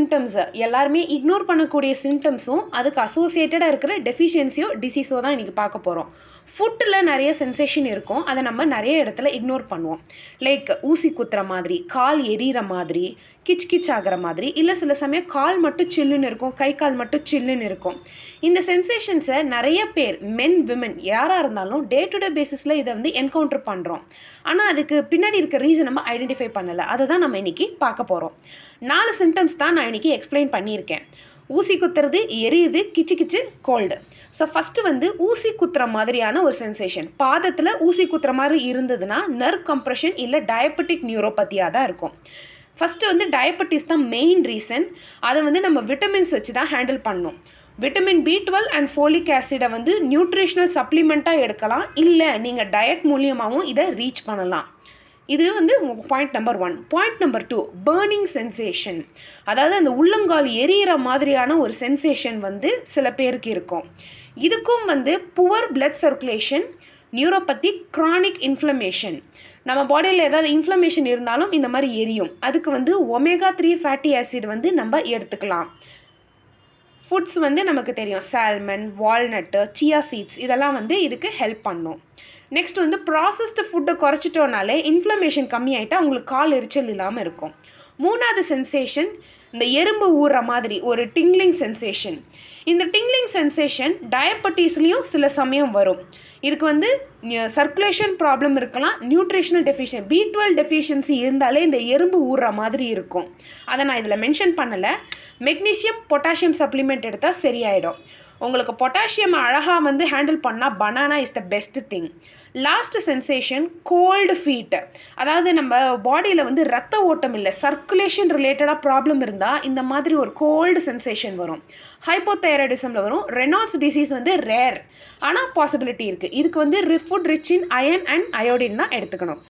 Symptoms எல்லாருமே ignore பண்ணக்கூடிய சிம்டம்ஸும் அதுக்கு அசோசியேட்டடாக இருக்கிற டெஃபிஷியன்சியோ டிசீஸோ தான் இன்றைக்கி பார்க்க போகிறோம். ஃபுட்டில் நிறைய சென்சேஷன் இருக்கும், அதை நம்ம நிறைய இடத்துல இக்னோர் பண்ணுவோம். லைக் ஊசி குத்துற மாதிரி, கால் எரியிற மாதிரி, கிச் கிச் ஆகிற மாதிரி, இல்லை சில சமயம் கால் மட்டும் சில்லுன்னு இருக்கும், கை கால் மட்டும் சில்லுன்னு இருக்கும். இந்த சென்சேஷன்ஸை நிறைய பேர் மென் விமன் யாராக இருந்தாலும் டே டு டே பேசிஸில் இதை வந்து என்கவுண்டர் பண்ணுறோம். ஆனால் அதுக்கு பின்னாடி இருக்க ரீசன் நம்ம ஐடென்டிஃபை பண்ணலை. அதை தான் நம்ம இன்னைக்கு பார்க்க போகிறோம். 4 சிம்டம்ஸ் தான் நான் இன்னைக்கு எக்ஸ்பிளைன் பண்ணியிருக்கேன். ஊசி குத்துறது, எரியுது, கிச்சு கிச்சு, கோல்டு. ஸோ ஃபஸ்ட்டு வந்து ஊசி குத்துற மாதிரியான ஒரு சென்சேஷன். பாதத்தில் ஊசி குத்துற மாதிரி இருந்ததுன்னா நர்வ் கம்ப்ரெஷன் இல்லை டயபெட்டிக் நியூரோபதியாக தான் இருக்கும். ஃபஸ்ட்டு வந்து டயபெட்டிஸ் தான் மெயின் ரீசன். அதை வந்து நம்ம விட்டமின்ஸ் வச்சு தான் ஹேண்டில் பண்ணணும். விட்டமின் B12 அண்ட் ஃபோலிக் ஆசிடை வந்து நியூட்ரிஷனல் சப்ளிமெண்ட்டாக எடுக்கலாம், இல்லை நீங்கள் டயட் மூலியமாகவும் இதை ரீச் பண்ணலாம். இது வந்து point number 1. Point number 2, burning sensation. அதாவது அந்த உள்ளங்கால் எரியிற மாதிரியான ஒரு சென்சேஷன் வந்து சில பேருக்கு இருக்கும். இதுக்கும் வந்து poor blood circulation, neuropathy, chronic inflammation. நம்ம பாடியில் ஏதாவது இன்ஃப்ளமேஷன் இருந்தாலும் இந்த மாதிரி எரியும். அதுக்கு வந்து omega-3 ஃபேட்டி ஆசிட் வந்து நம்ம எடுத்துக்கலாம். ஃபுட்ஸ் வந்து நமக்கு தெரியும், சால்மன், வால்நட்டு, சியா சீட்ஸ், இதெல்லாம் வந்து இதுக்கு ஹெல்ப் பண்ணும். நெக்ஸ்ட் வந்து ப்ராசஸ்டு ஃபுட்டை குறைச்சிட்டோனாலே இன்ஃப்ளமேஷன் கம்மியாயிட்டா உங்களுக்கு கால் எரிச்சல் இல்லாமல் இருக்கும். 3வது சென்சேஷன் இந்த எறும்பு ஊறுற மாதிரி ஒரு டிங்லிங் சென்சேஷன். இந்த டிங்லிங் சென்சேஷன் டயபெட்டிஸ்லேயும் சில சமயம் வரும். இதுக்கு வந்து சர்க்குலேஷன் ப்ராப்ளம் இருக்கலாம், நியூட்ரிஷனல் டெஃபிஷியன், B12 டெஃபிஷியன்சி இருந்தாலே இந்த எறும்பு ஊறுற மாதிரி இருக்கும். அதை நான் இதில் மென்ஷன் பண்ணலை. மெக்னீசியம், பொட்டாசியம் சப்ளிமெண்ட் எடுத்தால் சரியாயிடும். உங்களுக்கு பொட்டாசியம் அழகாக வந்து ஹேண்டில் பண்ணால் banana is the best thing. Last sensation cold feet. அதாவது நம்ம பாடியில் வந்து ரத்த ஓட்டம் இல்லை, சர்க்குலேஷன் ரிலேட்டடாக ப்ராப்ளம் இருந்தால் இந்த மாதிரி ஒரு கோல்டு சென்சேஷன் வரும். ஹைப்போதைராய்டிசமில் வரும். ரெனால்ட்ஸ் டிசீஸ் வந்து ரேர், ஆனால் பாசிபிலிட்டி இருக்குது. இதுக்கு வந்து food rich in iron and iodine தான் எடுத்துக்கணும்.